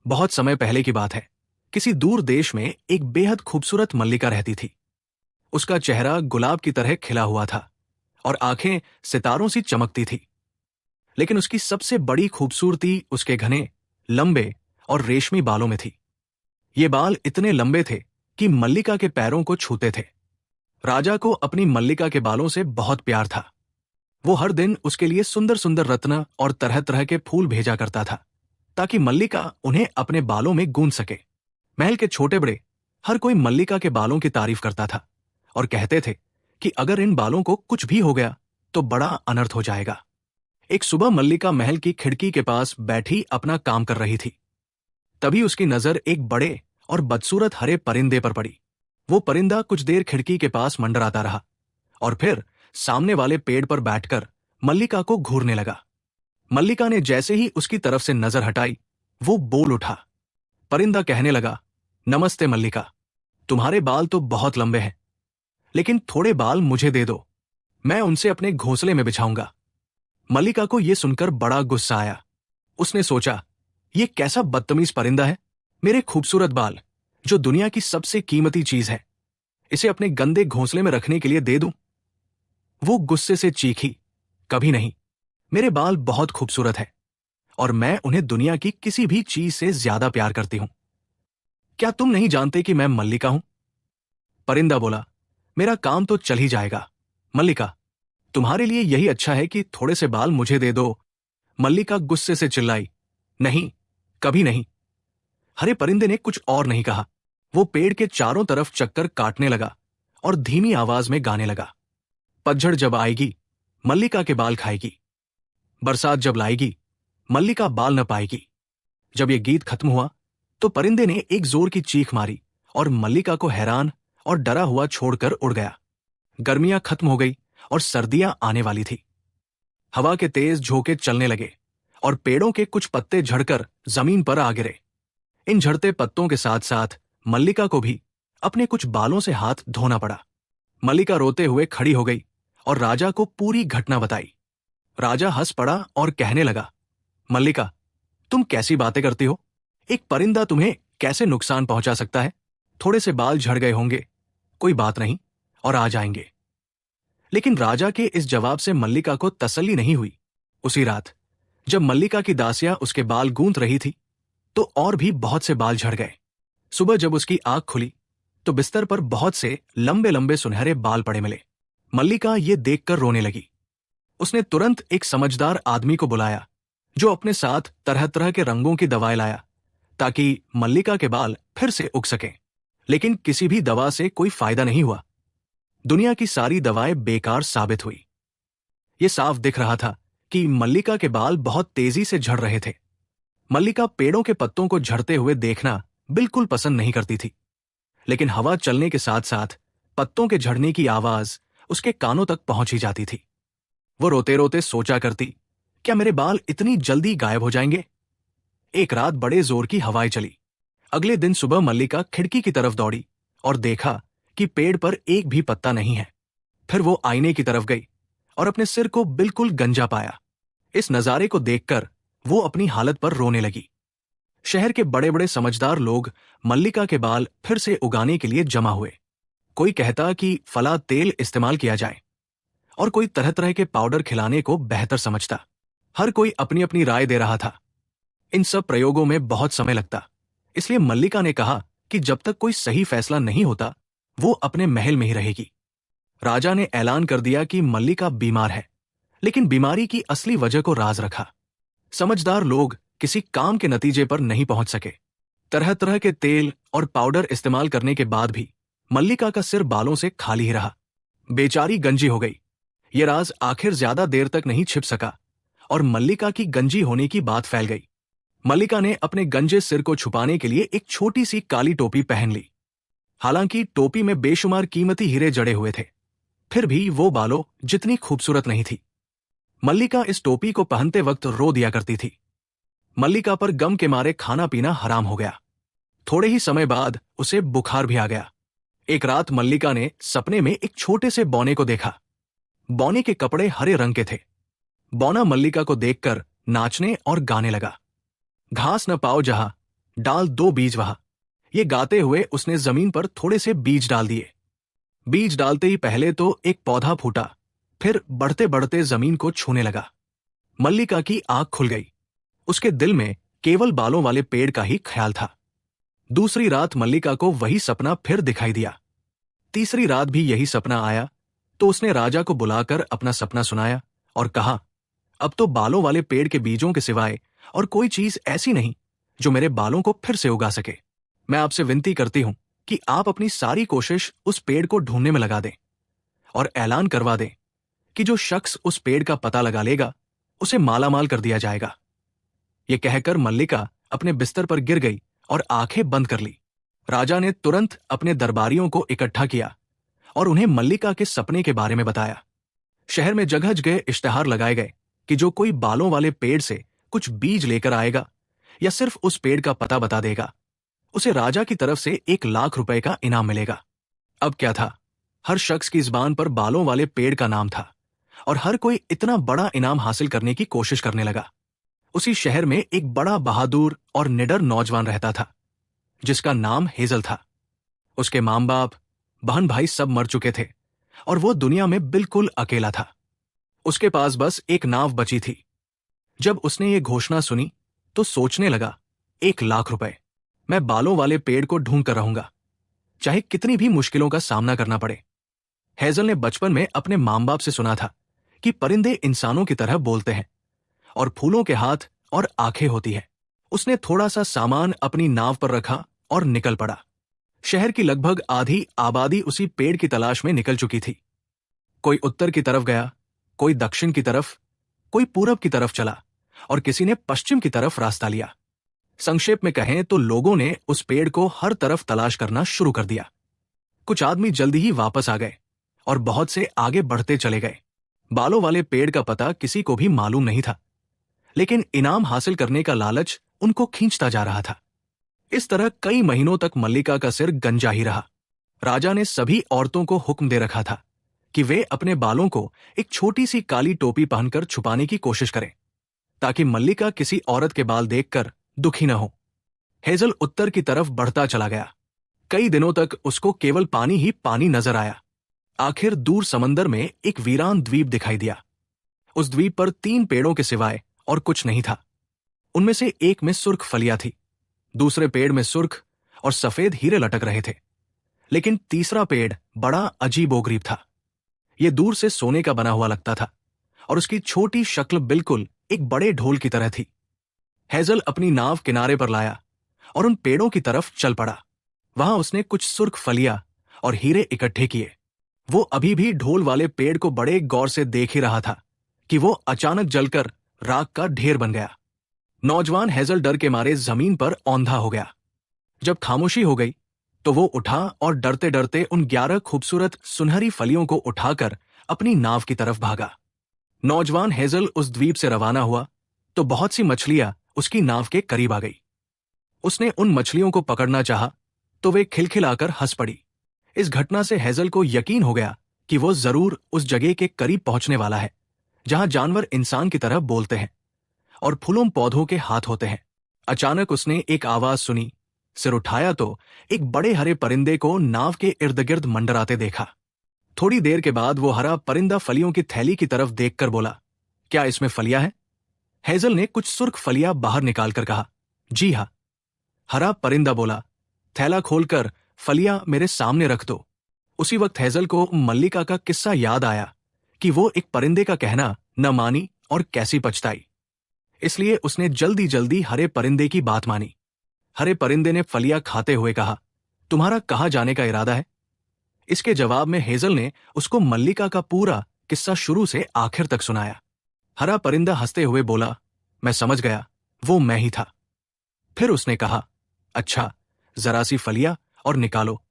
बहुत समय पहले की बात है। किसी दूर देश में एक बेहद खूबसूरत मल्लिका रहती थी। उसका चेहरा गुलाब की तरह खिला हुआ था और आंखें सितारों सी चमकती थी। लेकिन उसकी सबसे बड़ी खूबसूरती उसके घने, लंबे और रेशमी बालों में थी। ये बाल इतने लंबे थे कि मल्लिका के पैरों को छूते थे। राजा को अपनी मल्लिका के बालों से बहुत प्यार था। वो हर दिन उसके लिए सुंदर सुंदर रत्न और तरह तरह के फूल भेजा करता था, ताकि मल्लिका उन्हें अपने बालों में गूंथ सके। महल के छोटे बड़े हर कोई मल्लिका के बालों की तारीफ करता था और कहते थे कि अगर इन बालों को कुछ भी हो गया तो बड़ा अनर्थ हो जाएगा। एक सुबह मल्लिका महल की खिड़की के पास बैठी अपना काम कर रही थी। तभी उसकी नजर एक बड़े और बदसूरत हरे परिंदे पर पड़ी। वो परिंदा कुछ देर खिड़की के पास मंडराता रहा और फिर सामने वाले पेड़ पर बैठकर मल्लिका को घूरने लगा। मल्लिका ने जैसे ही उसकी तरफ से नजर हटाई, वो बोल उठा। परिंदा कहने लगा, नमस्ते मल्लिका, तुम्हारे बाल तो बहुत लंबे हैं, लेकिन थोड़े बाल मुझे दे दो, मैं उनसे अपने घोंसले में बिछाऊंगा। मल्लिका को यह सुनकर बड़ा गुस्सा आया। उसने सोचा, ये कैसा बदतमीज परिंदा है। मेरे खूबसूरत बाल, जो दुनिया की सबसे कीमती चीज है, इसे अपने गंदे घोंसले में रखने के लिए दे दूं? वो गुस्से से चीखी, कभी नहीं, मेरे बाल बहुत खूबसूरत हैं और मैं उन्हें दुनिया की किसी भी चीज से ज्यादा प्यार करती हूं। क्या तुम नहीं जानते कि मैं मल्लिका हूं? परिंदा बोला, मेरा काम तो चल ही जाएगा। मल्लिका, तुम्हारे लिए यही अच्छा है कि थोड़े से बाल मुझे दे दो। मल्लिका गुस्से से चिल्लाई, नहीं, कभी नहीं। हरे परिंदे ने कुछ और नहीं कहा। वो पेड़ के चारों तरफ चक्कर काटने लगा और धीमी आवाज में गाने लगा। पतझड़ जब आएगी, मल्लिका के बाल खाएगी। बरसात जब लाएगी, मल्लिका बाल न पाएगी। जब यह गीत खत्म हुआ तो परिंदे ने एक जोर की चीख मारी और मल्लिका को हैरान और डरा हुआ छोड़कर उड़ गया। गर्मियां खत्म हो गई और सर्दियां आने वाली थी। हवा के तेज झोंके चलने लगे और पेड़ों के कुछ पत्ते झड़कर जमीन पर आ गिरे। इन झड़ते पत्तों के साथ साथ मल्लिका को भी अपने कुछ बालों से हाथ धोना पड़ा। मल्लिका रोते हुए खड़ी हो गई और राजा को पूरी घटना बताई। राजा हंस पड़ा और कहने लगा, मल्लिका, तुम कैसी बातें करती हो? एक परिंदा तुम्हें कैसे नुकसान पहुंचा सकता है? थोड़े से बाल झड़ गए होंगे, कोई बात नहीं, और आ जाएंगे। लेकिन राजा के इस जवाब से मल्लिका को तसल्ली नहीं हुई। उसी रात जब मल्लिका की दासियां उसके बाल गूंथ रही थी तो और भी बहुत से बाल झड़ गए। सुबह जब उसकी आंख खुली तो बिस्तर पर बहुत से लंबे लंबे सुनहरे बाल पड़े मिले। मल्लिका ये देखकर रोने लगी। उसने तुरंत एक समझदार आदमी को बुलाया जो अपने साथ तरह तरह के रंगों की दवाएं लाया ताकि मल्लिका के बाल फिर से उग सकें। लेकिन किसी भी दवा से कोई फायदा नहीं हुआ। दुनिया की सारी दवाएं बेकार साबित हुई। यह साफ दिख रहा था कि मल्लिका के बाल बहुत तेजी से झड़ रहे थे। मल्लिका पेड़ों के पत्तों को झड़ते हुए देखना बिल्कुल पसंद नहीं करती थी, लेकिन हवा चलने के साथ साथ पत्तों के झड़ने की आवाज उसके कानों तक पहुंची जाती थी। वो रोते रोते सोचा करती, क्या मेरे बाल इतनी जल्दी गायब हो जाएंगे? एक रात बड़े जोर की हवाएं चली। अगले दिन सुबह मल्लिका खिड़की की तरफ दौड़ी और देखा कि पेड़ पर एक भी पत्ता नहीं है। फिर वो आईने की तरफ गई और अपने सिर को बिल्कुल गंजा पाया। इस नजारे को देखकर वो अपनी हालत पर रोने लगी। शहर के बड़े बड़े समझदार लोग मल्लिका के बाल फिर से उगाने के लिए जमा हुए। कोई कहता कि फला तेल इस्तेमाल किया जाए और कोई तरह तरह के पाउडर खिलाने को बेहतर समझता। हर कोई अपनी अपनी राय दे रहा था। इन सब प्रयोगों में बहुत समय लगता, इसलिए मल्लिका ने कहा कि जब तक कोई सही फैसला नहीं होता वो अपने महल में ही रहेगी। राजा ने ऐलान कर दिया कि मल्लिका बीमार है, लेकिन बीमारी की असली वजह को राज रखा। समझदार लोग किसी काम के नतीजे पर नहीं पहुंच सके। तरह तरह के तेल और पाउडर इस्तेमाल करने के बाद भी मल्लिका का सिर बालों से खाली ही रहा। बेचारी गंजी हो गई। यह राज आखिर ज्यादा देर तक नहीं छिप सका और मल्लिका की गंजी होने की बात फैल गई। मल्लिका ने अपने गंजे सिर को छुपाने के लिए एक छोटी सी काली टोपी पहन ली। हालांकि टोपी में बेशुमार कीमती हीरे जड़े हुए थे, फिर भी वो बालों जितनी खूबसूरत नहीं थी। मल्लिका इस टोपी को पहनते वक्त रो दिया करती थी। मल्लिका पर गम के मारे खाना पीना हराम हो गया। थोड़े ही समय बाद उसे बुखार भी आ गया। एक रात मल्लिका ने सपने में एक छोटे से बौने को देखा। बौने के कपड़े हरे रंग के थे। बौना मल्लिका को देखकर नाचने और गाने लगा। घास न पाओ जहां, डाल 2 बीज वहां। ये गाते हुए उसने जमीन पर थोड़े से बीज डाल दिए। बीज डालते ही पहले तो एक पौधा फूटा, फिर बढ़ते बढ़ते जमीन को छूने लगा। मल्लिका की आंख खुल गई। उसके दिल में केवल बालों वाले पेड़ का ही ख्याल था। दूसरी रात मल्लिका को वही सपना फिर दिखाई दिया। तीसरी रात भी यही सपना आया तो उसने राजा को बुलाकर अपना सपना सुनाया और कहा, अब तो बालों वाले पेड़ के बीजों के सिवाय और कोई चीज ऐसी नहीं जो मेरे बालों को फिर से उगा सके। मैं आपसे विनती करती हूं कि आप अपनी सारी कोशिश उस पेड़ को ढूंढने में लगा दें और ऐलान करवा दें कि जो शख्स उस पेड़ का पता लगा लेगा उसे मालामाल कर दिया जाएगा। यह कहकर मल्लिका अपने बिस्तर पर गिर गई और आंखें बंद कर ली। राजा ने तुरंत अपने दरबारियों को इकट्ठा किया और उन्हें मल्लिका के सपने के बारे में बताया। शहर में जगह जगह इश्तेहार लगाए गए कि जो कोई बालों वाले पेड़ से कुछ बीज लेकर आएगा या सिर्फ उस पेड़ का पता बता देगा, उसे राजा की तरफ से 1 लाख रुपए का इनाम मिलेगा। अब क्या था, हर शख्स की जुबान पर बालों वाले पेड़ का नाम था और हर कोई इतना बड़ा इनाम हासिल करने की कोशिश करने लगा। उसी शहर में एक बड़ा बहादुर और निडर नौजवान रहता था जिसका नाम हेजल था। उसके मां बाप, बहन भाई सब मर चुके थे और वो दुनिया में बिल्कुल अकेला था। उसके पास बस एक नाव बची थी। जब उसने ये घोषणा सुनी तो सोचने लगा, 1 लाख रुपए, मैं बालों वाले पेड़ को ढूंढ कर रहूंगा, चाहे कितनी भी मुश्किलों का सामना करना पड़े। हेजल ने बचपन में अपने मां बाप से सुना था कि परिंदे इंसानों की तरह बोलते हैं और फूलों के हाथ और आंखें होती है। उसने थोड़ा सा सामान अपनी नाव पर रखा और निकल पड़ा। शहर की लगभग आधी आबादी उसी पेड़ की तलाश में निकल चुकी थी। कोई उत्तर की तरफ गया, कोई दक्षिण की तरफ, कोई पूरब की तरफ चला और किसी ने पश्चिम की तरफ रास्ता लिया। संक्षेप में कहें तो लोगों ने उस पेड़ को हर तरफ तलाश करना शुरू कर दिया। कुछ आदमी जल्दी ही वापस आ गए और बहुत से आगे बढ़ते चले गए। बालों वाले पेड़ का पता किसी को भी मालूम नहीं था, लेकिन इनाम हासिल करने का लालच उनको खींचता जा रहा था। इस तरह कई महीनों तक मल्लिका का सिर गंजा ही रहा। राजा ने सभी औरतों को हुक्म दे रखा था कि वे अपने बालों को एक छोटी सी काली टोपी पहनकर छुपाने की कोशिश करें ताकि मल्लिका किसी औरत के बाल देखकर दुखी न हो। हेजल उत्तर की तरफ बढ़ता चला गया। कई दिनों तक उसको केवल पानी ही पानी नजर आया। आखिर दूर समंदर में एक वीरान द्वीप दिखाई दिया। उस द्वीप पर 3 पेड़ों के सिवाय और कुछ नहीं था। उनमें से एक में सुर्ख फलियां थी, दूसरे पेड़ में सुर्ख और सफेद हीरे लटक रहे थे, लेकिन तीसरा पेड़ बड़ा अजीबोगरीब था। यह दूर से सोने का बना हुआ लगता था और उसकी छोटी शक्ल बिल्कुल एक बड़े ढोल की तरह थी। हेजल अपनी नाव किनारे पर लाया और उन पेड़ों की तरफ चल पड़ा। वहां उसने कुछ सुर्ख फलियां और हीरे इकट्ठे किए। वो अभी भी ढोल वाले पेड़ को बड़े गौर से देख ही रहा था कि वो अचानक जलकर राख का ढेर बन गया। नौजवान हेजल डर के मारे जमीन पर औंधा हो गया। जब खामोशी हो गई तो वो उठा और डरते डरते उन 11 खूबसूरत सुनहरी फलियों को उठाकर अपनी नाव की तरफ भागा। नौजवान हेजल उस द्वीप से रवाना हुआ तो बहुत सी मछलियां उसकी नाव के करीब आ गई। उसने उन मछलियों को पकड़ना चाहा तो वे खिलखिलाकर हंस पड़ी। इस घटना से हेजल को यकीन हो गया कि वो जरूर उस जगह के करीब पहुंचने वाला है जहां जानवर इंसान की तरह बोलते हैं और फूलों पौधों के हाथ होते हैं। अचानक उसने एक आवाज सुनी। सिर उठाया तो एक बड़े हरे परिंदे को नाव के इर्द गिर्द मंडराते देखा। थोड़ी देर के बाद वो हरा परिंदा फलियों की थैली की तरफ देखकर बोला, क्या इसमें फलियां हैं? हेजल ने कुछ सुर्ख फलियां बाहर निकालकर कहा, जी हाँ। हरा परिंदा बोला, थैला खोलकर फलियां मेरे सामने रख दो। उसी वक्त हेजल को मल्लिका का किस्सा याद आया कि वो एक परिंदे का कहना न मानी और कैसी पछताई। इसलिए उसने जल्दी जल्दी हरे परिंदे की बात मानी। हरे परिंदे ने फलियां खाते हुए कहा, तुम्हारा कहाँ जाने का इरादा है? इसके जवाब में हेजल ने उसको मल्लिका का पूरा किस्सा शुरू से आखिर तक सुनाया। हरा परिंदा हंसते हुए बोला, मैं समझ गया, वो मैं ही था। फिर उसने कहा, अच्छा, जरा सी फलियां और निकालो।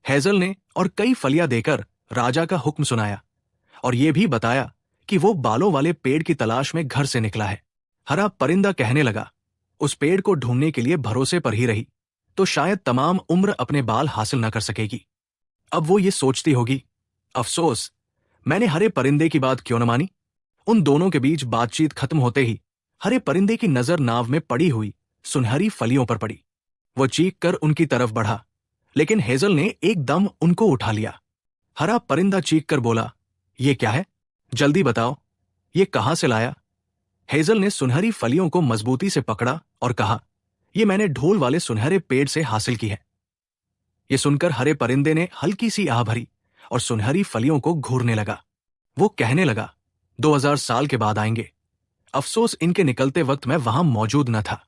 हेजल ने और कई फलियां देकर राजा का हुक्म सुनाया और यह भी बताया कि वो बालों वाले पेड़ की तलाश में घर से निकला है। हरा परिंदा कहने लगा, उस पेड़ को ढूंढने के लिए भरोसे पर ही रही तो शायद तमाम उम्र अपने बाल हासिल न कर सकेगी। अब वो ये सोचती होगी, अफसोस, मैंने हरे परिंदे की बात क्यों न मानी। उन दोनों के बीच बातचीत खत्म होते ही हरे परिंदे की नजर नाव में पड़ी हुई सुनहरी फलियों पर पड़ी। वो चीख कर उनकी तरफ बढ़ा, लेकिन हेजल ने एकदम उनको उठा लिया। हरा परिंदा चीख कर बोला, ये क्या है? जल्दी बताओ, ये कहां से लाया? हेजल ने सुनहरी फलियों को मजबूती से पकड़ा और कहा, ये मैंने ढोल वाले सुनहरे पेड़ से हासिल की है। ये सुनकर हरे परिंदे ने हल्की सी आह भरी और सुनहरी फलियों को घूरने लगा। वो कहने लगा, 2000 साल के बाद आएंगे। अफसोस इनके निकलते वक्त मैं वहां मौजूद न था।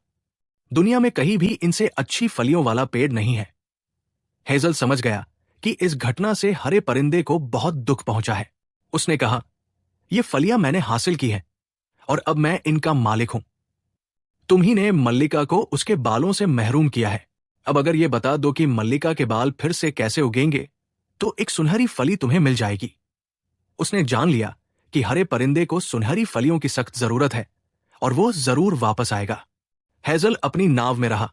दुनिया में कहीं भी इनसे अच्छी फलियों वाला पेड़ नहीं है। हेजल समझ गया कि इस घटना से हरे परिंदे को बहुत दुख पहुंचा है। उसने कहा, ये फलियां मैंने हासिल की हैं और अब मैं इनका मालिक हूं। तुम्ही ने मल्लिका को उसके बालों से महरूम किया है। अब अगर ये बता दो कि मल्लिका के बाल फिर से कैसे उगेंगे, तो एक सुनहरी फली तुम्हें मिल जाएगी। उसने जान लिया कि हरे परिंदे को सुनहरी फलियों की सख्त जरूरत है और वो जरूर वापस आएगा। हेजल अपनी नाव में रहा।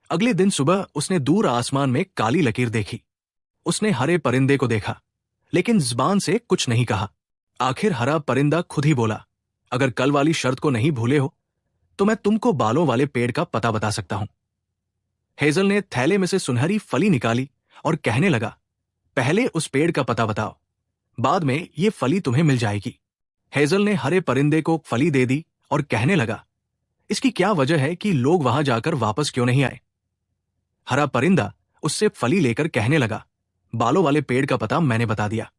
अगले दिन सुबह उसने दूर आसमान में काली लकीर देखी। उसने हरे परिंदे को देखा, लेकिन जुबान से कुछ नहीं कहा। आखिर हरा परिंदा खुद ही बोला, अगर कल वाली शर्त को नहीं भूले हो तो मैं तुमको बालों वाले पेड़ का पता बता सकता हूं। हेजल ने थैले में से सुनहरी फली निकाली और कहने लगा, पहले उस पेड़ का पता बताओ, बाद में ये फली तुम्हें मिल जाएगी। हेजल ने हरे परिंदे को फली दे दी और कहने लगा, इसकी क्या वजह है कि लोग वहां जाकर वापस क्यों नहीं आए? हरा परिंदा उससे फली लेकर कहने लगा, बालों वाले पेड़ का पता मैंने बता दिया।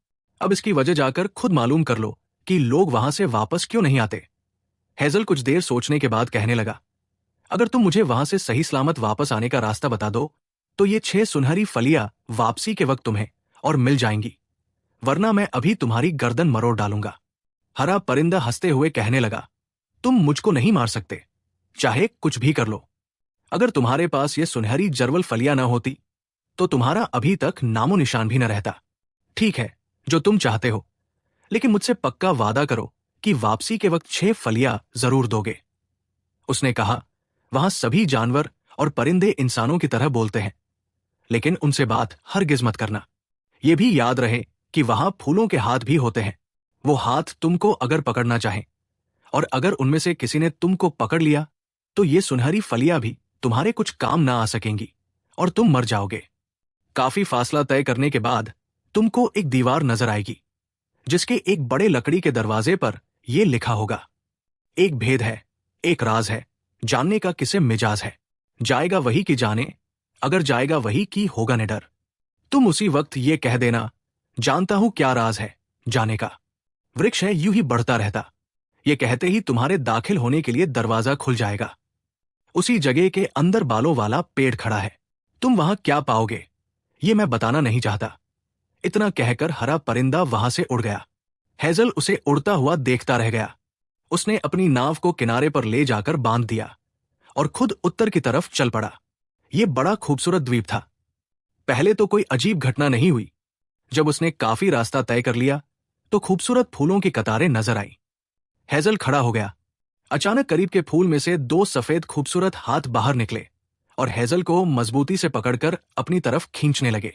अब इसकी वजह जाकर खुद मालूम कर लो कि लोग वहां से वापस क्यों नहीं आते। हेजल कुछ देर सोचने के बाद कहने लगा, अगर तुम मुझे वहां से सही सलामत वापस आने का रास्ता बता दो तो ये 6 सुनहरी फलियां वापसी के वक्त तुम्हें और मिल जाएंगी, वरना मैं अभी तुम्हारी गर्दन मरोड़ डालूंगा। हरा परिंदा हंसते हुए कहने लगा, तुम मुझको नहीं मार सकते, चाहे कुछ भी कर लो। अगर तुम्हारे पास ये सुनहरी जरवल फलियां न होती तो तुम्हारा अभी तक नामो निशान भी न रहता। ठीक है, जो तुम चाहते हो, लेकिन मुझसे पक्का वादा करो कि वापसी के वक्त 6 फलियां जरूर दोगे। उसने कहा, वहां सभी जानवर और परिंदे इंसानों की तरह बोलते हैं, लेकिन उनसे बात हरगिज मत करना। यह भी याद रहे कि वहां फूलों के हाथ भी होते हैं। वो हाथ तुमको अगर पकड़ना चाहें और अगर उनमें से किसी ने तुमको पकड़ लिया तो ये सुनहरी फलियां भी तुम्हारे कुछ काम ना आ सकेंगी और तुम मर जाओगे। काफी फासला तय करने के बाद तुमको एक दीवार नजर आएगी, जिसके एक बड़े लकड़ी के दरवाजे पर यह लिखा होगा, एक भेद है, एक राज है, जानने का किसे मिजाज है, जाएगा वही की जाने, अगर जाएगा वही की होगा निडर। तुम उसी वक्त ये कह देना, जानता हूं क्या राज है, जाने का। वृक्ष है यूं ही बढ़ता रहता, ये कहते ही तुम्हारे दाखिल होने के लिए दरवाजा खुल जाएगा। उसी जगह के अंदर बालों वाला पेड़ खड़ा है, तुम वहां क्या पाओगे ये मैं बताना नहीं चाहता। इतना कहकर हरा परिंदा वहां से उड़ गया। हेजल उसे उड़ता हुआ देखता रह गया। उसने अपनी नाव को किनारे पर ले जाकर बांध दिया और खुद उत्तर की तरफ चल पड़ा। यह बड़ा खूबसूरत द्वीप था। पहले तो कोई अजीब घटना नहीं हुई। जब उसने काफी रास्ता तय कर लिया तो खूबसूरत फूलों की कतारें नजर आई। हेजल खड़ा हो गया। अचानक करीब के फूल में से 2 सफेद खूबसूरत हाथ बाहर निकले और हेजल को मजबूती से पकड़कर अपनी तरफ खींचने लगे।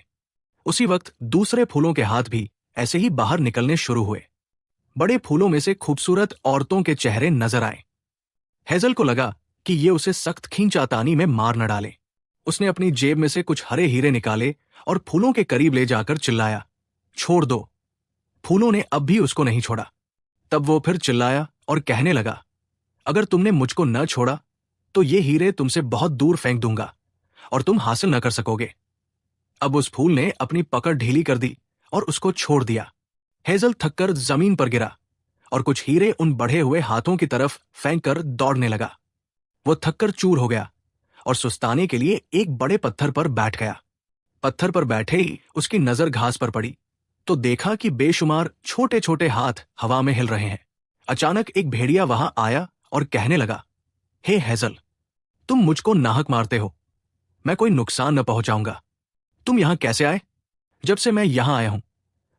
उसी वक्त दूसरे फूलों के हाथ भी ऐसे ही बाहर निकलने शुरू हुए। बड़े फूलों में से खूबसूरत औरतों के चेहरे नजर आए। हेजल को लगा कि ये उसे सख्त खींचातानी में मार न डाले। उसने अपनी जेब में से कुछ हरे हीरे निकाले और फूलों के करीब ले जाकर चिल्लाया, छोड़ दो। फूलों ने अब भी उसको नहीं छोड़ा। तब वो फिर चिल्लाया और कहने लगा, अगर तुमने मुझको न छोड़ा तो ये हीरे तुमसे बहुत दूर फेंक दूंगा और तुम हासिल न कर सकोगे। अब उस फूल ने अपनी पकड़ ढीली कर दी और उसको छोड़ दिया। हेजल थककर जमीन पर गिरा और कुछ हीरे उन बढ़े हुए हाथों की तरफ फेंक कर दौड़ने लगा। वो थककर चूर हो गया और सुस्ताने के लिए एक बड़े पत्थर पर बैठ गया। पत्थर पर बैठे ही उसकी नजर घास पर पड़ी तो देखा कि बेशुमार छोटे छोटे हाथ हवा में हिल रहे हैं। अचानक एक भेड़िया वहां आया और कहने लगा, हे हेजल, तुम मुझको नाहक मारते हो, मैं कोई नुकसान न पहुंचाऊंगा। तुम यहां कैसे आए? जब से मैं यहां आया हूं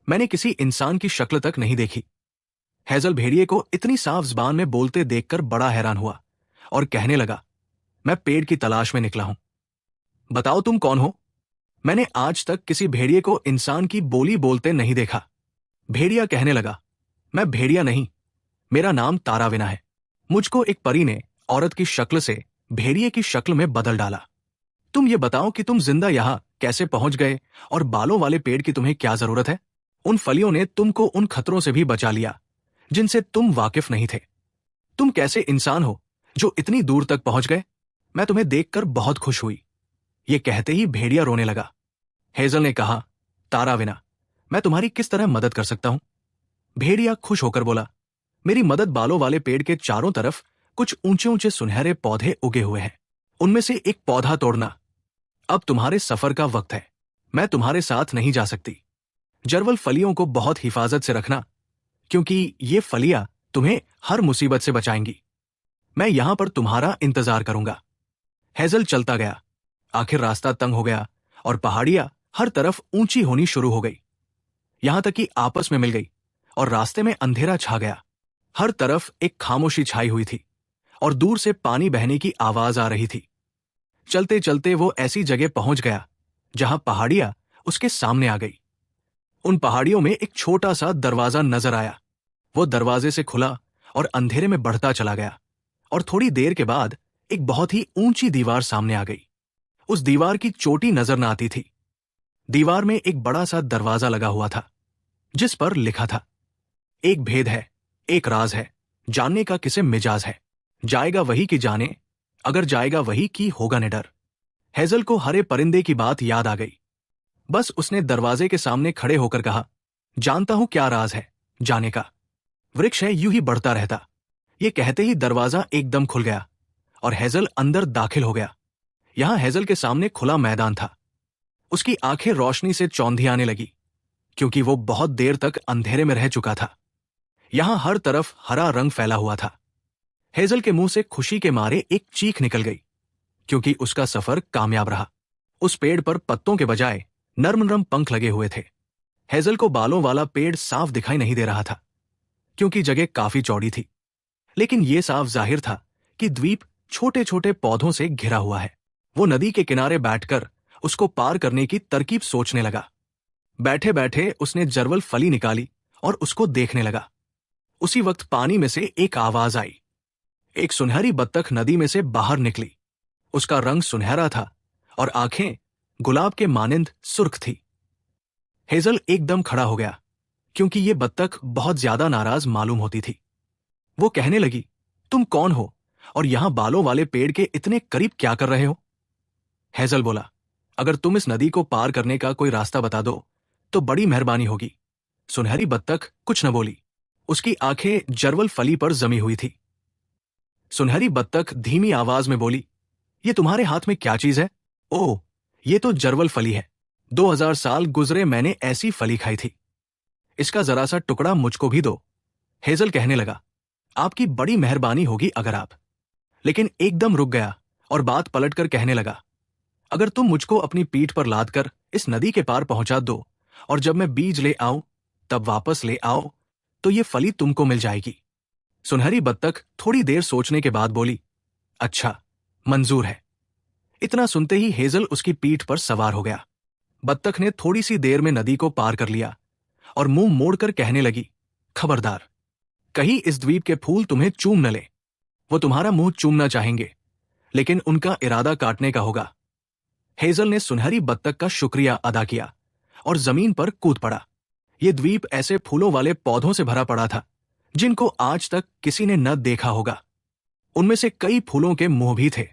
मैंने किसी इंसान की शक्ल तक नहीं देखी। हेजल भेड़िए को इतनी साफ जुबान में बोलते देखकर बड़ा हैरान हुआ और कहने लगा, मैं पेड़ की तलाश में निकला हूं। बताओ तुम कौन हो? मैंने आज तक किसी भेड़िए को इंसान की बोली बोलते नहीं देखा। भेड़िया कहने लगा, मैं भेड़िया नहीं, मेरा नाम ताराविना है। मुझको एक परी ने औरत की शक्ल से भेड़िए की शक्ल में बदल डाला। तुम ये बताओ कि तुम जिंदा यहां कैसे पहुंच गए और बालों वाले पेड़ की तुम्हें क्या जरूरत है? उन फलियों ने तुमको उन खतरों से भी बचा लिया जिनसे तुम वाकिफ नहीं थे। तुम कैसे इंसान हो जो इतनी दूर तक पहुंच गए? मैं तुम्हें देखकर बहुत खुश हुई। ये कहते ही भेड़िया रोने लगा। हेजल ने कहा, ताराविना, मैं तुम्हारी किस तरह मदद कर सकता हूं? भेड़िया खुश होकर बोला, मेरी मदद बालों वाले पेड़ के चारों तरफ कुछ ऊंचे ऊंचे सुनहरे पौधे उगे हुए हैं, उनमें से एक पौधा तोड़ना। अब तुम्हारे सफर का वक्त है, मैं तुम्हारे साथ नहीं जा सकती। जरवल फलियों को बहुत हिफाजत से रखना, क्योंकि ये फलियां तुम्हें हर मुसीबत से बचाएंगी। मैं यहां पर तुम्हारा इंतजार करूंगा। हेजल चलता गया। आखिर रास्ता तंग हो गया और पहाड़ियां हर तरफ ऊंची होनी शुरू हो गई, यहां तक कि आपस में मिल गई और रास्ते में अंधेरा छा गया। हर तरफ एक खामोशी छाई हुई थी और दूर से पानी बहने की आवाज आ रही थी। चलते चलते वो ऐसी जगह पहुंच गया जहां पहाड़ियां उसके सामने आ गई। उन पहाड़ियों में एक छोटा सा दरवाजा नजर आया। वो दरवाजे से खुला और अंधेरे में बढ़ता चला गया और थोड़ी देर के बाद एक बहुत ही ऊंची दीवार सामने आ गई। उस दीवार की चोटी नजर न आती थी। दीवार में एक बड़ा सा दरवाजा लगा हुआ था जिस पर लिखा था, एक भेद है, एक राज है, जानने का किसे मिजाज है, जाएगा वही कि जाने, अगर जाएगा वही कि होगा निडर। हेजल को हरे परिंदे की बात याद आ गई। बस उसने दरवाजे के सामने खड़े होकर कहा, जानता हूं क्या राज है जाने का, वृक्ष है यूं ही बढ़ता रहता। ये कहते ही दरवाजा एकदम खुल गया और हेजल अंदर दाखिल हो गया। यहां हेजल के सामने खुला मैदान था। उसकी आंखें रोशनी से चौंधी आने लगी, क्योंकि वो बहुत देर तक अंधेरे में रह चुका था। यहां हर तरफ हरा रंग फैला हुआ था। हेजल के मुंह से खुशी के मारे एक चीख निकल गई, क्योंकि उसका सफर कामयाब रहा। उस पेड़ पर पत्तों के बजाय नर्म नर्म पंख लगे हुए थे। हेजल को बालों वाला पेड़ साफ दिखाई नहीं दे रहा था, क्योंकि जगह काफी चौड़ी थी, लेकिन यह साफ जाहिर था कि द्वीप छोटे छोटे पौधों से घिरा हुआ है। वो नदी के किनारे बैठकर उसको पार करने की तरकीब सोचने लगा। बैठे बैठे उसने जरवल फली निकाली और उसको देखने लगा। उसी वक्त पानी में से एक आवाज आई। एक सुनहरी बत्तख नदी में से बाहर निकली। उसका रंग सुनहरा था और आंखें गुलाब के मानिंद सुर्ख थी। हेजल एकदम खड़ा हो गया, क्योंकि ये बत्तख बहुत ज्यादा नाराज मालूम होती थी। वो कहने लगी, तुम कौन हो और यहां बालों वाले पेड़ के इतने करीब क्या कर रहे हो? हेजल बोला, अगर तुम इस नदी को पार करने का कोई रास्ता बता दो तो बड़ी मेहरबानी होगी। सुनहरी बत्तख कुछ न बोली। उसकी आंखें जरवल फली पर जमी हुई थी। सुनहरी बत्तख धीमी आवाज में बोली, ये तुम्हारे हाथ में क्या चीज है? ओह, ये तो जरवल फली है। 2000 साल गुजरे मैंने ऐसी फली खाई थी। इसका जरा सा टुकड़ा मुझको भी दो। हेजल कहने लगा, आपकी बड़ी मेहरबानी होगी अगर आप। लेकिन एकदम रुक गया और बात पलटकर कहने लगा, अगर तुम मुझको अपनी पीठ पर लादकर इस नदी के पार पहुंचा दो और जब मैं बीज ले आऊं तब वापस ले आओ तो ये फली तुमको मिल जाएगी। सुनहरी बत्तख थोड़ी देर सोचने के बाद बोली, अच्छा, मंजूर है। इतना सुनते ही हेजल उसकी पीठ पर सवार हो गया। बत्तख ने थोड़ी सी देर में नदी को पार कर लिया और मुंह मोड़कर कहने लगी, खबरदार, कहीं इस द्वीप के फूल तुम्हें चूम न ले। वो तुम्हारा मुंह चूमना चाहेंगे, लेकिन उनका इरादा काटने का होगा। हेजल ने सुनहरी बत्तख का शुक्रिया अदा किया और जमीन पर कूद पड़ा। ये द्वीप ऐसे फूलों वाले पौधों से भरा पड़ा था जिनको आज तक किसी ने न देखा होगा। उनमें से कई फूलों के मुंह भी थे।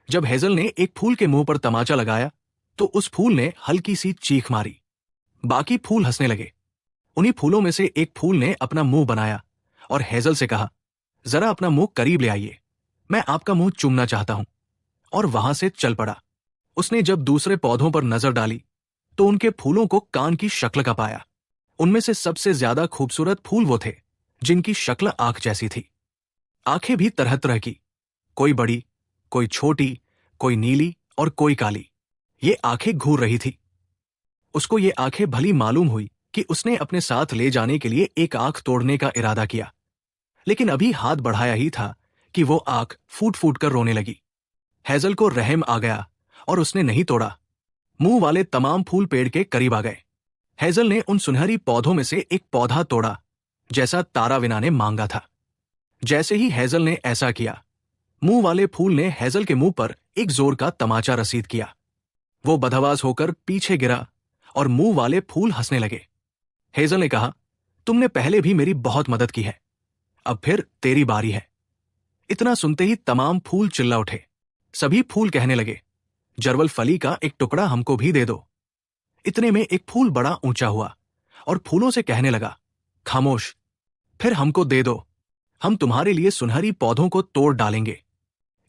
जब हेजल ने एक फूल के मुंह पर तमाचा लगाया तो उस फूल ने हल्की सी चीख मारी। बाकी फूल हंसने लगे। उन्हीं फूलों में से एक फूल ने अपना मुंह बनाया और हेजल से कहा, जरा अपना मुंह करीब ले आइए, मैं आपका मुंह चूमना चाहता हूं, और वहां से चल पड़ा। उसने जब दूसरे पौधों पर नजर डाली तो उनके फूलों को कान की शक्ल का पाया। उनमें से सबसे ज्यादा खूबसूरत फूल वो थे जिनकी शक्ल आंख जैसी थी। आंखें भी तरह तरह की, कोई बड़ी, कोई छोटी, कोई नीली और कोई काली। ये आंखें घूर रही थी। उसको ये आंखें भली मालूम हुई कि उसने अपने साथ ले जाने के लिए एक आंख तोड़ने का इरादा किया, लेकिन अभी हाथ बढ़ाया ही था कि वो आंख फूट फूट कर रोने लगी। हेजल को रहम आ गया और उसने नहीं तोड़ा। मुंह वाले तमाम फूल पेड़ के करीब आ गए। हेजल ने उन सुनहरी पौधों में से एक पौधा तोड़ा जैसा ताराविना ने मांगा था। जैसे ही हेजल ने ऐसा किया, मुंह वाले फूल ने हेजल के मुंह पर एक जोर का तमाचा रसीद किया। वो बदहवास होकर पीछे गिरा और मुंह वाले फूल हंसने लगे। हेजल ने कहा, तुमने पहले भी मेरी बहुत मदद की है, अब फिर तेरी बारी है। इतना सुनते ही तमाम फूल चिल्ला उठे। सभी फूल कहने लगे, जरवल फली का एक टुकड़ा हमको भी दे दो। इतने में एक फूल बड़ा ऊंचा हुआ और फूलों से कहने लगा, खामोश, फिर हमको दे दो, हम तुम्हारे लिए सुनहरी पौधों को तोड़ डालेंगे।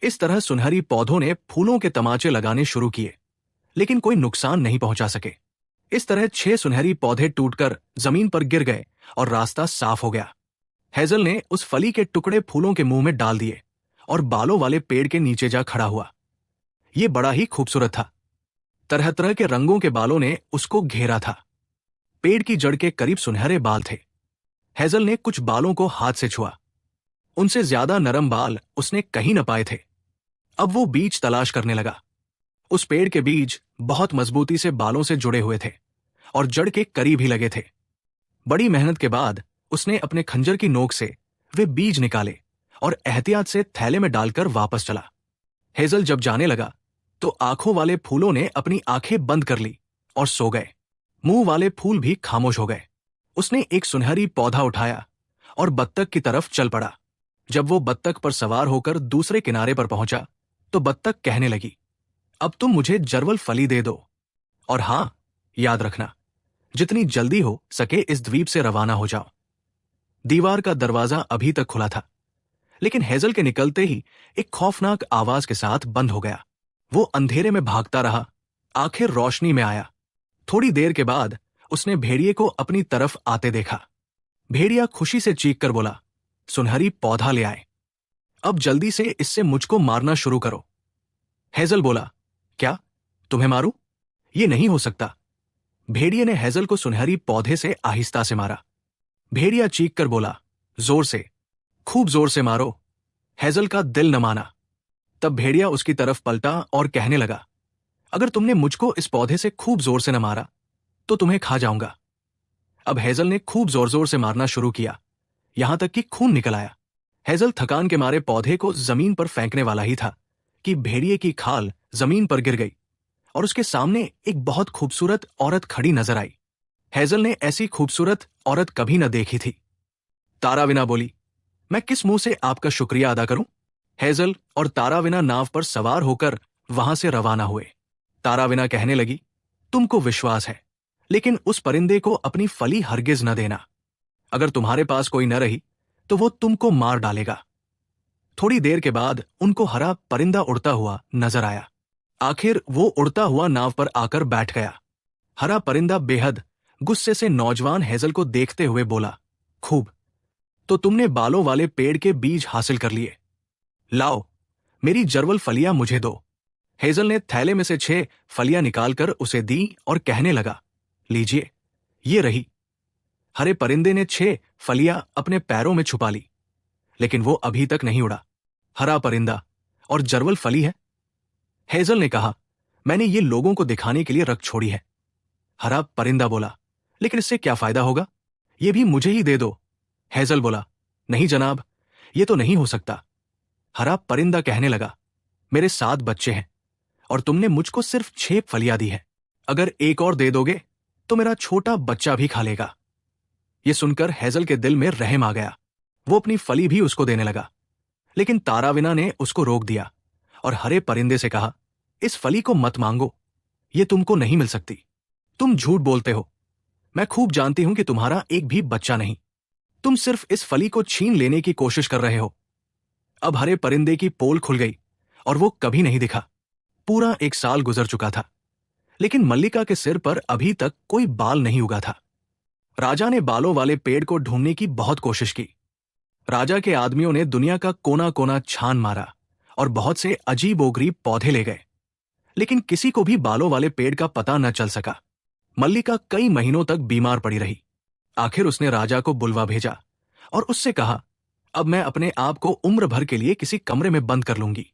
इस तरह सुनहरी पौधों ने फूलों के तमाचे लगाने शुरू किए, लेकिन कोई नुकसान नहीं पहुंचा सके। इस तरह 6 सुनहरी पौधे टूटकर जमीन पर गिर गए और रास्ता साफ हो गया। हेजल ने उस फली के टुकड़े फूलों के मुंह में डाल दिए और बालों वाले पेड़ के नीचे जा खड़ा हुआ। यह बड़ा ही खूबसूरत था। तरह तरह के रंगों के बालों ने उसको घेरा था। पेड़ की जड़ के करीब सुनहरे बाल थे। हेजल ने कुछ बालों को हाथ से छुआ। उनसे ज्यादा नरम बाल उसने कहीं न पाए थे। अब वो बीज तलाश करने लगा। उस पेड़ के बीज बहुत मजबूती से बालों से जुड़े हुए थे और जड़ के करीब ही लगे थे। बड़ी मेहनत के बाद उसने अपने खंजर की नोक से वे बीज निकाले और एहतियात से थैले में डालकर वापस चला। हेजल जब जाने लगा तो आंखों वाले फूलों ने अपनी आंखें बंद कर ली और सो गए। मुंह वाले फूल भी खामोश हो गए। उसने एक सुनहरी पौधा उठाया और बत्तख की तरफ चल पड़ा। जब वो बत्तख पर सवार होकर दूसरे किनारे पर पहुंचा तो बत्तख कहने लगी, अब तुम मुझे जरवल फली दे दो, और हां, याद रखना, जितनी जल्दी हो सके इस द्वीप से रवाना हो जाओ। दीवार का दरवाजा अभी तक खुला था, लेकिन हेजल के निकलते ही एक खौफनाक आवाज के साथ बंद हो गया। वो अंधेरे में भागता रहा, आखिर रोशनी में आया। थोड़ी देर के बाद उसने भेड़िए को अपनी तरफ आते देखा। भेड़िया खुशी से चीख कर बोला, सुनहरी पौधा ले आए, अब जल्दी से इससे मुझको मारना शुरू करो। हेजल बोला, क्या तुम्हें मारूं? ये नहीं हो सकता। भेड़िए ने हेजल को सुनहरी पौधे से आहिस्ता से मारा। भेड़िया चीख कर बोला, जोर से, खूब जोर से मारो। हेजल का दिल न माना। तब भेड़िया उसकी तरफ पलटा और कहने लगा, अगर तुमने मुझको इस पौधे से खूब जोर से न मारा तो तुम्हें खा जाऊंगा। अब हेजल ने खूब जोर जोर से मारना शुरू किया, यहां तक कि खून निकल आया। हेजल थकान के मारे पौधे को जमीन पर फेंकने वाला ही था कि भेड़िए की खाल जमीन पर गिर गई और उसके सामने एक बहुत खूबसूरत औरत खड़ी नजर आई। हेजल ने ऐसी खूबसूरत औरत कभी न देखी थी। ताराविना बोली, मैं किस मुंह से आपका शुक्रिया अदा करूं? हेजल और ताराविना नाव पर सवार होकर वहां से रवाना हुए। ताराविना कहने लगी, तुमको विश्वास है, लेकिन उस परिंदे को अपनी फली हरगिज न देना। अगर तुम्हारे पास कोई न रही तो वो तुमको मार डालेगा। थोड़ी देर के बाद उनको हरा परिंदा उड़ता हुआ नजर आया। आखिर वो उड़ता हुआ नाव पर आकर बैठ गया। हरा परिंदा बेहद गुस्से से नौजवान हेजल को देखते हुए बोला, खूब, तो तुमने बालों वाले पेड़ के बीज हासिल कर लिए। लाओ, मेरी जरवल फलियां मुझे दो। हेजल ने थैले में से 6 फलियां निकालकर उसे दी और कहने लगा, लीजिए, ये रही। हरे परिंदे ने 6 फलियां अपने पैरों में छुपा ली, लेकिन वो अभी तक नहीं उड़ा। हरा परिंदा और जरवल फली है। हेजल ने कहा, मैंने ये लोगों को दिखाने के लिए रख छोड़ी है। हरा परिंदा बोला, लेकिन इससे क्या फायदा होगा? ये भी मुझे ही दे दो। हेजल बोला, नहीं जनाब, ये तो नहीं हो सकता। हरा परिंदा कहने लगा, मेरे 7 बच्चे हैं और तुमने मुझको सिर्फ 6 फलियां दी है। अगर एक और दे दोगे तो मेरा छोटा बच्चा भी खा लेगा। यह सुनकर हेजल के दिल में रहम आ गया। वो अपनी फली भी उसको देने लगा, लेकिन ताराविना ने उसको रोक दिया और हरे परिंदे से कहा, इस फली को मत मांगो, ये तुमको नहीं मिल सकती। तुम झूठ बोलते हो। मैं खूब जानती हूं कि तुम्हारा एक भी बच्चा नहीं। तुम सिर्फ इस फली को छीन लेने की कोशिश कर रहे हो। अब हरे परिंदे की पोल खुल गई और वो कभी नहीं दिखा। पूरा 1 साल गुजर चुका था, लेकिन मल्लिका के सिर पर अभी तक कोई बाल नहीं उगा था। राजा ने बालों वाले पेड़ को ढूंढने की बहुत कोशिश की। राजा के आदमियों ने दुनिया का कोना कोना छान मारा और बहुत से अजीब-ओ-गरीब पौधे ले गए, लेकिन किसी को भी बालों वाले पेड़ का पता न चल सका। मल्लिका कई महीनों तक बीमार पड़ी रही। आखिर उसने राजा को बुलवा भेजा और उससे कहा, अब मैं अपने आप को उम्र भर के लिए किसी कमरे में बंद कर लूंगी।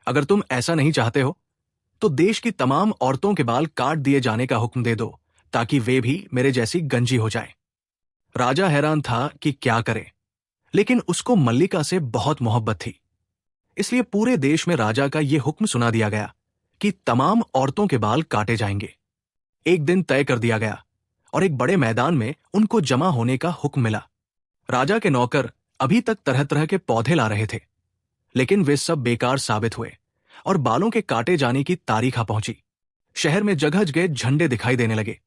अगर तुम ऐसा नहीं चाहते हो तो देश की तमाम औरतों के बाल काट दिए जाने का हुक्म दे दो, ताकि वे भी मेरे जैसी गंजी हो जाएं। राजा हैरान था कि क्या करे, लेकिन उसको मल्लिका से बहुत मोहब्बत थी। इसलिए पूरे देश में राजा का यह हुक्म सुना दिया गया कि तमाम औरतों के बाल काटे जाएंगे। एक दिन तय कर दिया गया और एक बड़े मैदान में उनको जमा होने का हुक्म मिला। राजा के नौकर अभी तक तरह तरह के पौधे ला रहे थे, लेकिन वे सब बेकार साबित हुए और बालों के काटे जाने की तारीख आ पहुंची। शहर में जगह जगह झंडे दिखाई देने लगे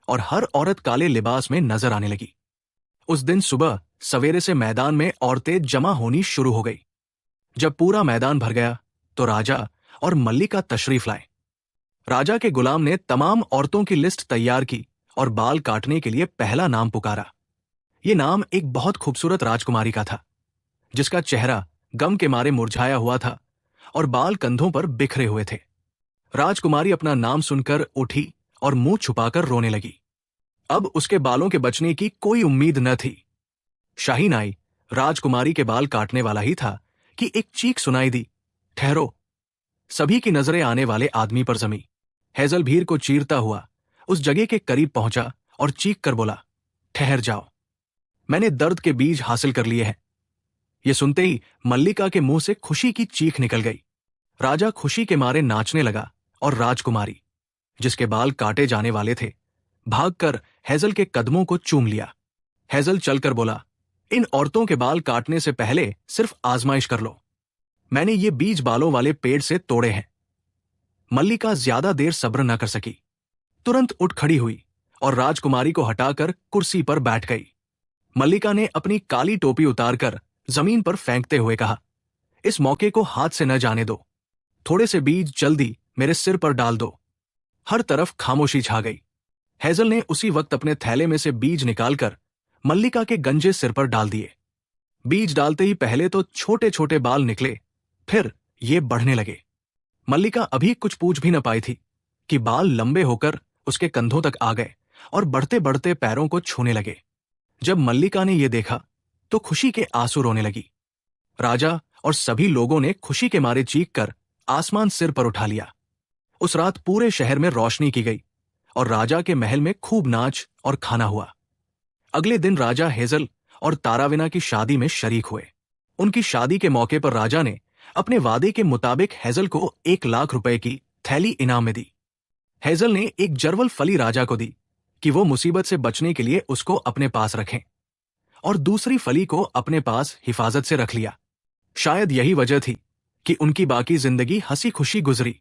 और हर औरत काले लिबास में नजर आने लगी। उस दिन सुबह सवेरे से मैदान में औरतें जमा होनी शुरू हो गई। जब पूरा मैदान भर गया तो राजा और मल्लिका तशरीफ लाए। राजा के गुलाम ने तमाम औरतों की लिस्ट तैयार की और बाल काटने के लिए पहला नाम पुकारा। ये नाम एक बहुत खूबसूरत राजकुमारी का था, जिसका चेहरा गम के मारे मुरझाया हुआ था और बाल कंधों पर बिखरे हुए थे। राजकुमारी अपना नाम सुनकर उठी और मुंह छुपाकर रोने लगी। अब उसके बालों के बचने की कोई उम्मीद न थी। शाहीन आई, राजकुमारी के बाल काटने वाला ही था कि एक चीख सुनाई दी, ठहरो। सभी की नजरें आने वाले आदमी पर जमी। हेजल भीड़ को चीरता हुआ उस जगह के करीब पहुंचा और चीख कर बोला, ठहर जाओ, मैंने दर्द के बीज हासिल कर लिए हैं। यह सुनते ही मल्लिका के मुंह से खुशी की चीख निकल गई। राजा खुशी के मारे नाचने लगा और राजकुमारी, जिसके बाल काटे जाने वाले थे, भागकर हेजल के कदमों को चूम लिया। हेजल चलकर बोला, इन औरतों के बाल काटने से पहले सिर्फ आजमाइश कर लो। मैंने ये बीज बालों वाले पेड़ से तोड़े हैं। मल्लिका ज्यादा देर सब्र न कर सकी, तुरंत उठ खड़ी हुई और राजकुमारी को हटाकर कुर्सी पर बैठ गई। मल्लिका ने अपनी काली टोपी उतारकर जमीन पर फेंकते हुए कहा, इस मौके को हाथ से न जाने दो। थोड़े से बीज जल्दी मेरे सिर पर डाल दो। हर तरफ खामोशी छा गई। हेजल ने उसी वक्त अपने थैले में से बीज निकालकर मल्लिका के गंजे सिर पर डाल दिए। बीज डालते ही पहले तो छोटे छोटे बाल निकले, फिर ये बढ़ने लगे। मल्लिका अभी कुछ पूछ भी न पाई थी कि बाल लंबे होकर उसके कंधों तक आ गए और बढ़ते बढ़ते पैरों को छूने लगे। जब मल्लिका ने यह देखा तो खुशी के आंसू रोने लगी। राजा और सभी लोगों ने खुशी के मारे चीखकर आसमान सिर पर उठा लिया। उस रात पूरे शहर में रोशनी की गई और राजा के महल में खूब नाच और खाना हुआ। अगले दिन राजा हेजल और ताराविना की शादी में शरीक हुए। उनकी शादी के मौके पर राजा ने अपने वादे के मुताबिक हेजल को 1,00,000 रुपए की थैली इनाम में दी। हेजल ने एक जरवल फली राजा को दी कि वो मुसीबत से बचने के लिए उसको अपने पास रखें, और दूसरी फली को अपने पास हिफाजत से रख लिया। शायद यही वजह थी कि उनकी बाकी जिंदगी हंसी खुशी गुजरी।